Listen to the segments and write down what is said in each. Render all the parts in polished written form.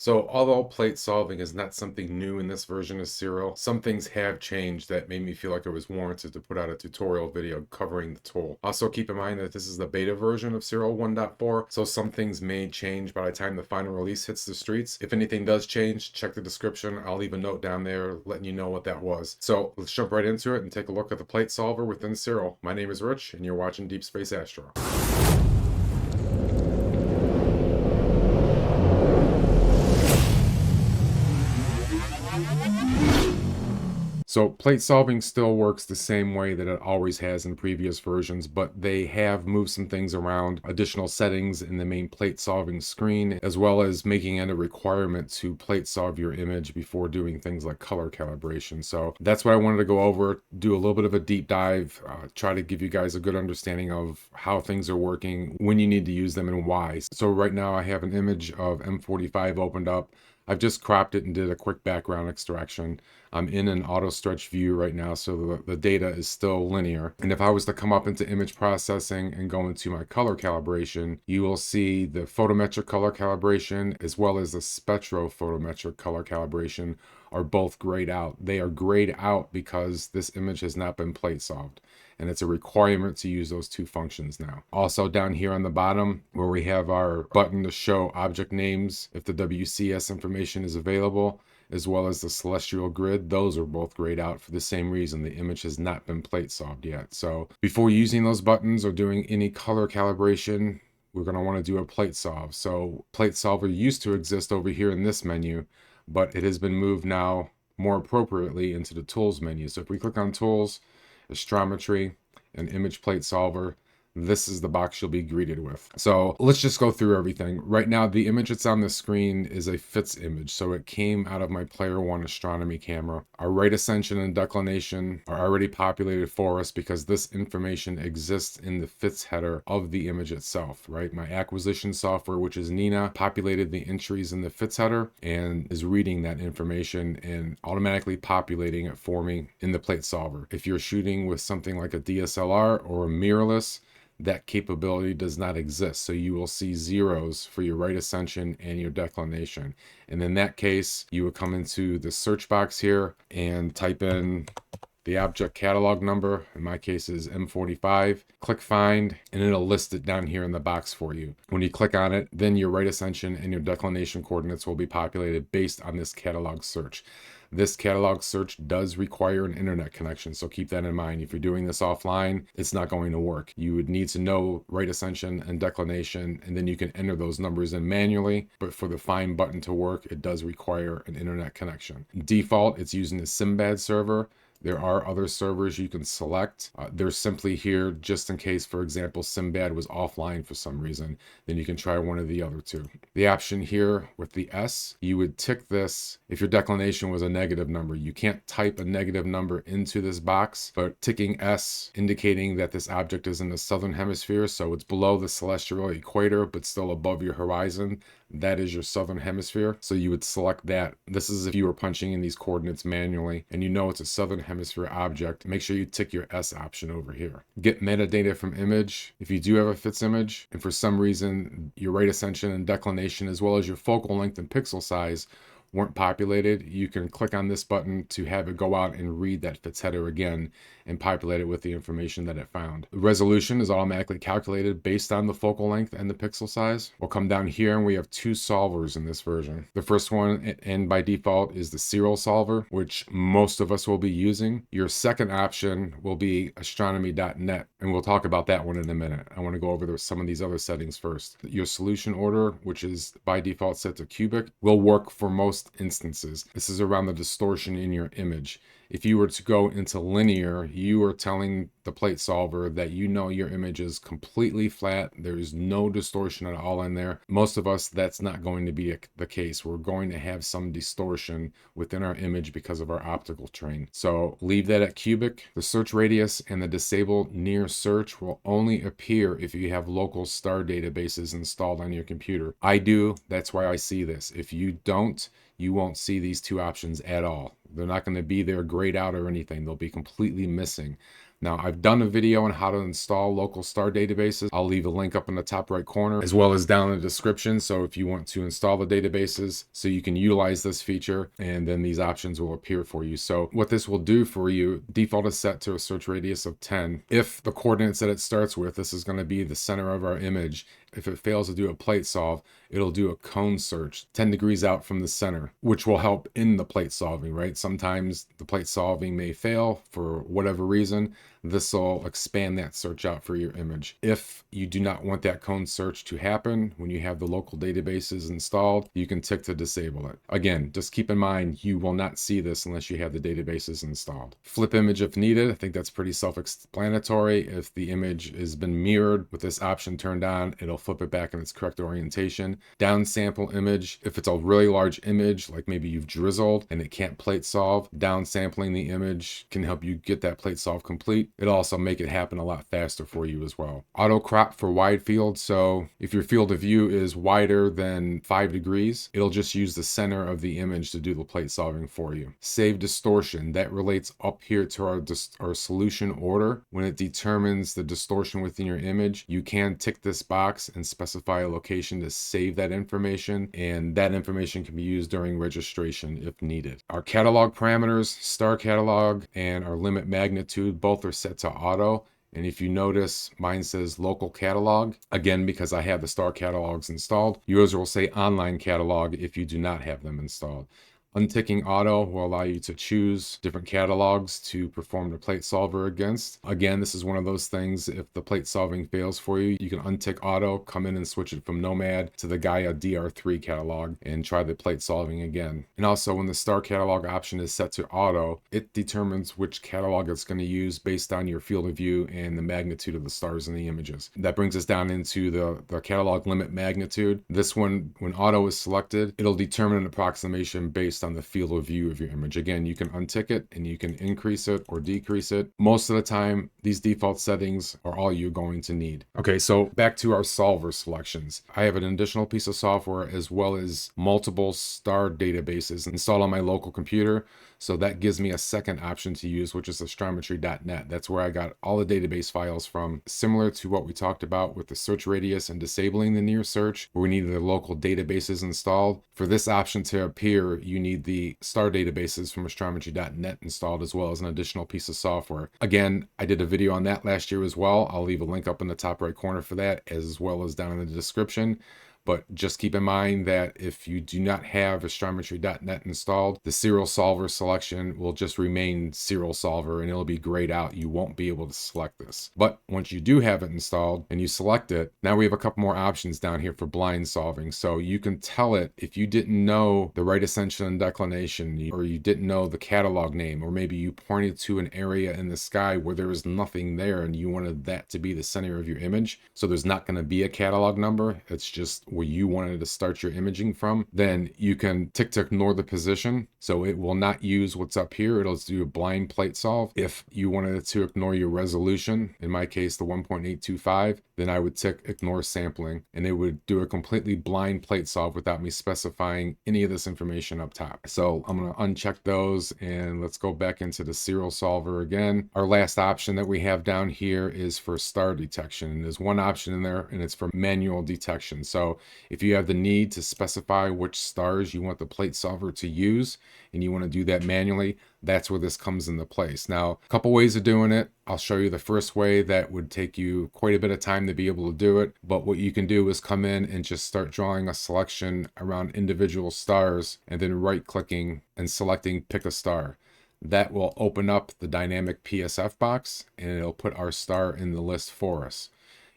So, although plate solving is not something new in this version of Siril, some things have changed that made me feel like it was warranted to put out a tutorial video covering the tool. Also, keep in mind that this is the beta version of Siril 1.4, so some things may change by the time the final release hits the streets. If anything does change, check the description. I'll leave a note down there letting you know what that was. So, let's jump right into it and take a look at the plate solver within Siril. My name is Rich, and you're watching Deep Space Astro. So plate solving still works the same way that it always has in previous versions, but they have moved some things around, additional settings in the main plate solving screen, as well as making it a requirement to plate solve your image before doing things like color calibration. So that's what I wanted to go over, do a little bit of a deep dive, try to give you guys a good understanding of how things are working, when you need to use them, and why. So right now I have an image of M45 opened up. I've just cropped it and did a quick background extraction. I'm in an auto stretch view right now, so the data is still linear. And if I was to come up into image processing and go into my color calibration, you will see the photometric color calibration as well as the spectrophotometric color calibration are both grayed out. They are grayed out because this image has not been plate solved, and it's a requirement to use those two functions now. Also down here on the bottom where we have our button to show object names if the WCS information is available, as well as the celestial grid, those are both grayed out for the same reason. The image has not been plate solved yet. So before using those buttons or doing any color calibration, we're going to want to do a plate solve. So plate solver used to exist over here in this menu, but it has been moved now more appropriately into the tools menu. So if we click on tools, astrometry, and image plate solver, this is the box you'll be greeted with. So let's just go through everything. Right now, the image that's on the screen is a FITS image. So it came out of my Player One astronomy camera. Our right ascension and declination are already populated for us because this information exists in the FITS header of the image itself, right? My acquisition software, which is Nina, populated the entries in the FITS header and is reading that information and automatically populating it for me in the plate solver. If you're shooting with something like a DSLR or a mirrorless, that capability does not exist. So you will see zeros for your right ascension and your declination. And in that case, you would come into the search box here and type in the object catalog number, in my case is M45, click find, and it'll list it down here in the box for you. When you click on it, then your right ascension and your declination coordinates will be populated based on this catalog search. This catalog search does require an internet connection, so keep that in mind. If you're doing this offline, it's not going to work. You would need to know right ascension and declination, and then you can enter those numbers in manually, but for the find button to work, it does require an internet connection. Default, it's using the Simbad server. There are other servers you can select. They're simply here just in case, for example, Simbad was offline for some reason. Then you can try one of the other two. The option here with the S, you would tick this if your declination was a negative number. You can't type a negative number into this box, but ticking S indicating that this object is in the southern hemisphere, so it's below the celestial equator, but still above your horizon. That is your southern hemisphere. So you would select that. This is if you were punching in these coordinates manually and you know it's a southern hemisphere object. Make sure you tick your S option over here. Get metadata from image. If you do have a FITS image and for some reason your right ascension and declination as well as your focal length and pixel size weren't populated, you can click on this button to have it go out and read that FITS header again and populate it with the information that it found. The resolution is automatically calculated based on the focal length and the pixel size. We'll come down here and we have two solvers in this version. The first one, and by default, is the Siril solver, which most of us will be using. Your second option will be astronomy.net, and we'll talk about that one in a minute. I want to go over some of these other settings first. Your solution order, which is by default set to cubic, will work for most instances. This is around the distortion in your image. If you were to go into linear, you are telling the plate solver that you know your image is completely flat. There's no distortion at all in there. Most of us, that's not going to be the case. We're going to have some distortion within our image because of our optical train. So leave that at cubic. The search radius and the disable near search will only appear if you have local star databases installed on your computer. I do. That's why I see this. If you don't, you won't see these two options at all. They're not going to be there grayed out or anything. They'll be completely missing. Now, I've done a video on how to install local star databases. I'll leave a link up in the top right corner as well as down in the description. So if you want to install the databases so you can utilize this feature, and then these options will appear for you. So what this will do for you, default is set to a search radius of 10. If the coordinates that it starts with, this is going to be the center of our image. If it fails to do a plate solve, it'll do a cone search 10 degrees out from the center, which will help in the plate solving, right? Sometimes the plate solving may fail for whatever reason. This will expand that search out for your image. If you do not want that cone search to happen when you have the local databases installed, you can tick to disable it. Again, just keep in mind, you will not see this unless you have the databases installed. Flip image if needed. I think that's pretty self-explanatory. If the image has been mirrored with this option turned on, it'll flip it back in its correct orientation. Downsample image. If it's a really large image, like maybe you've drizzled and it can't plate solve, downsampling the image can help you get that plate solve complete. It'll also make it happen a lot faster for you as well. Auto crop for wide field. So if your field of view is wider than 5 degrees, it'll just use the center of the image to do the plate solving for you. Save distortion. That relates up here to our solution order. When it determines the distortion within your image, you can tick this box and specify a location to save that information, and that information can be used during registration if needed. Our catalog parameters, star catalog, and our limit magnitude, both are set to auto. And if you notice, mine says local catalog, again, because I have the star catalogs installed. Yours will say online catalog if you do not have them installed. Unticking auto will allow you to choose different catalogs to perform the plate solver against. Again, this is one of those things, if the plate solving fails for you, you can untick auto, come in and switch it from Nomad to the Gaia DR3 catalog and try the plate solving again. And also when the star catalog option is set to auto, it determines which catalog it's going to use based on your field of view and the magnitude of the stars in the images. That brings us down into the catalog limit magnitude. This one, when auto is selected, it'll determine an approximation based on the field of view of your image. Again, you can untick it and you can increase it or decrease it. Most of the time, these default settings are all you're going to need. Okay, so back to our solver selections. I have an additional piece of software as well as multiple star databases installed on my local computer. So that gives me a second option to use, which is astrometry.net. That's where I got all the database files from, similar to what we talked about with the search radius and disabling the near search, where we need the local databases installed. For this option to appear, you need the star databases from astrometry.net installed, as well as an additional piece of software. Again, I did a video on that last year as well. I'll leave a link up in the top right corner for that, as well as down in the description. But just keep in mind that if you do not have astrometry.net installed, the Siril Solver selection will just remain Siril Solver and it'll be grayed out. You won't be able to select this. But once you do have it installed and you select it, now we have a couple more options down here for blind solving. So you can tell it if you didn't know the right ascension and declination, or you didn't know the catalog name, or maybe you pointed to an area in the sky where there was nothing there and you wanted that to be the center of your image. So there's not going to be a catalog number. It's just where you wanted to start your imaging from, then you can tick to ignore the position. So it will not use what's up here. It'll do a blind plate solve. If you wanted it to ignore your resolution, in my case, the 1.825, then I would tick ignore sampling and it would do a completely blind plate solve without me specifying any of this information up top. So I'm going to uncheck those and let's go back into the Siril Solver again. Our last option that we have down here is for star detection. And there's one option in there and it's for manual detection. So if you have the need to specify which stars you want the plate solver to use and you want to do that manually, that's where this comes into place. Now, a couple ways of doing it. I'll show you the first way that would take you quite a bit of time to be able to do it. But what you can do is come in and just start drawing a selection around individual stars and then right-clicking and selecting pick a star. That will open up the dynamic PSF box and it'll put our star in the list for us.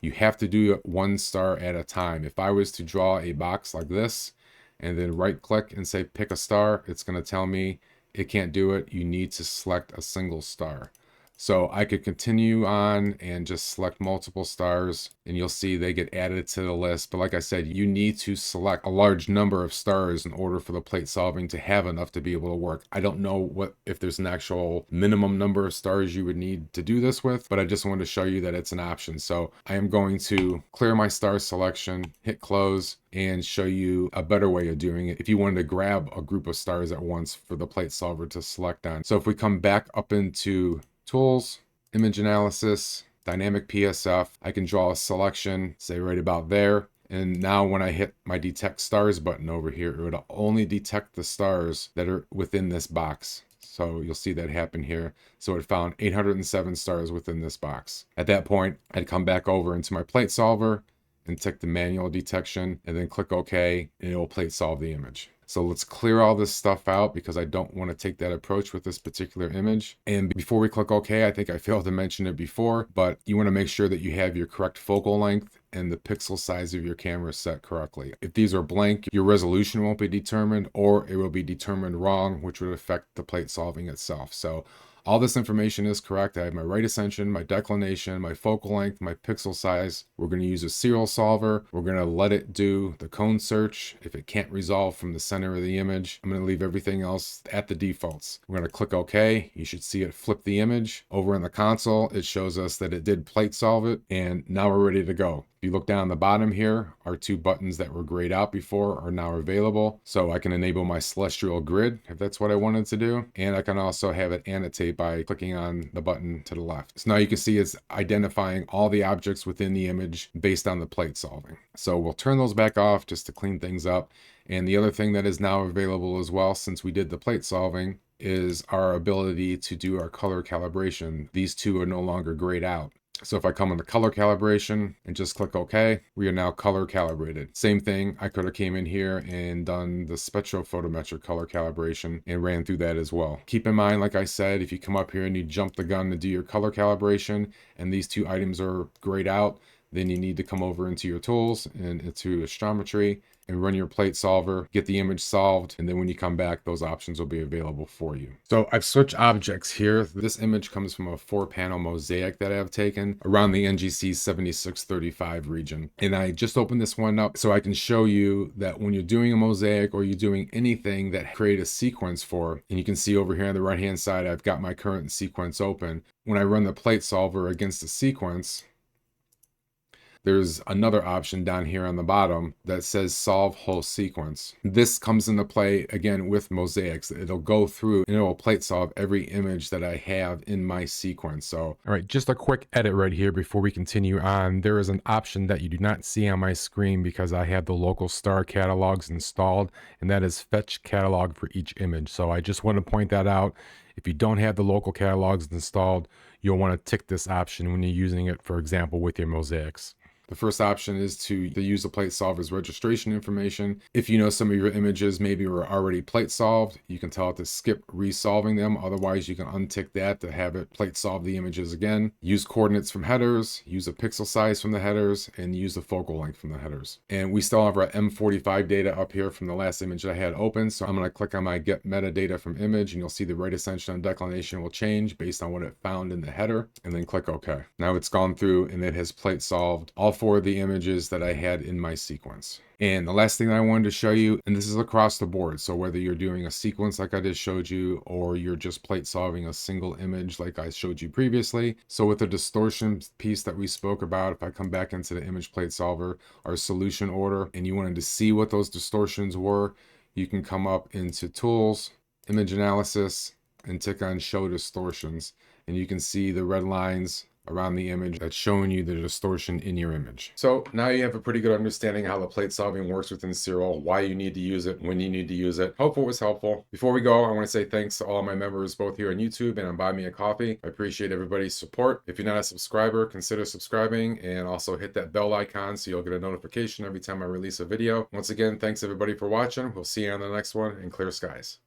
You have to do it one star at a time. If I was to draw a box like this and then right click and say pick a star, it's going to tell me it can't do it. You need to select a single star. So I could continue on and just select multiple stars and you'll see they get added to the list. But like I said, you need to select a large number of stars in order for the plate solving to have enough to be able to work. I don't know if there's an actual minimum number of stars you would need to do this with, but I just wanted to show you that it's an option. So I am going to clear my star selection, hit close, and show you a better way of doing it if you wanted to grab a group of stars at once for the plate solver to select on. So if we come back up into Tools, image analysis, dynamic PSF. I can draw a selection, say right about there. And now when I hit my detect stars button over here, it would only detect the stars that are within this box. So you'll see that happen here. So it found 807 stars within this box. At that point, I'd come back over into my plate solver and tick the manual detection and then click OK, and it will plate solve the image. So let's clear all this stuff out because I don't want to take that approach with this particular image. And before we click OK, I think I failed to mention it before, but you want to make sure that you have your correct focal length and the pixel size of your camera set correctly. If these are blank, your resolution won't be determined, or it will be determined wrong, which would affect the plate solving itself. So all this information is correct. I have my right ascension, my declination, my focal length, my pixel size. We're going to use a serial solver. We're going to let it do the cone search. If it can't resolve from the center of the image, I'm going to leave everything else at the defaults. We're going to click OK. You should see it flip the image. Over in the console, it shows us that it did plate solve it, and now we're ready to go. If you look down the bottom here, our two buttons that were grayed out before are now available. So I can enable my celestial grid if that's what I wanted to do. And I can also have it annotate by clicking on the button to the left. So now you can see it's identifying all the objects within the image based on the plate solving. So we'll turn those back off just to clean things up. And the other thing that is now available as well, since we did the plate solving, is our ability to do our color calibration. These two are no longer grayed out. So if I come into color calibration and just click OK, we are now color calibrated. Same thing, I could have came in here and done the Spectrophotometric color calibration and ran through that as well. Keep in mind, like I said, if you come up here and you jump the gun to do your color calibration and these two items are grayed out, then you need to come over into your tools and into astrometry and run your plate solver, get the image solved, and then when you come back, those options will be available for you. So I've switched objects here. This image comes from a 4-panel mosaic that I have taken around the NGC 7635 region. And I just opened this one up so I can show you that when you're doing a mosaic or you're doing anything that create a sequence for, and you can see over here on the right-hand side, I've got my current sequence open. When I run the plate solver against the sequence, there's another option down here on the bottom that says solve whole sequence. This comes into play again with mosaics. It'll go through and it will plate solve every image that I have in my sequence. So, all right, just a quick edit right here before we continue on. There is an option that you do not see on my screen because I have the local star catalogs installed, and that is fetch catalog for each image. So I just want to point that out. If you don't have the local catalogs installed, you'll want to tick this option when you're using it, for example, with your mosaics. The first option is to use the plate solver's registration information. If you know some of your images maybe were already plate solved, you can tell it to skip resolving them. Otherwise, you can untick that to have it plate solve the images again. Use coordinates from headers, use a pixel size from the headers, and use the focal length from the headers. And we still have our M45 data up here from the last image that I had open. So I'm going to click on my get metadata from image, and you'll see the right ascension and declination will change based on what it found in the header, and then click OK. Now it's gone through and it has plate solved all for the images that I had in my sequence. And the last thing I wanted to show you, and this is across the board, so whether you're doing a sequence like I just showed you, or you're just plate solving a single image like I showed you previously. So with the distortion piece that we spoke about, if I come back into the image plate solver, our solution order, and you wanted to see what those distortions were, you can come up into tools, image analysis, and tick on show distortions, and you can see the red lines around the image that's showing you the distortion in your image. So now you have a pretty good understanding how the plate solving works within Siril, why you need to use it, when you need to use it. Hope it was helpful. Before we go, I want to say thanks to all of my members, both here on YouTube and on Buy Me a Coffee. I appreciate everybody's support. If you're not a subscriber, consider subscribing and also hit that bell icon so you'll get a notification every time I release a video. Once again, thanks everybody for watching. We'll see you on the next one, and clear skies.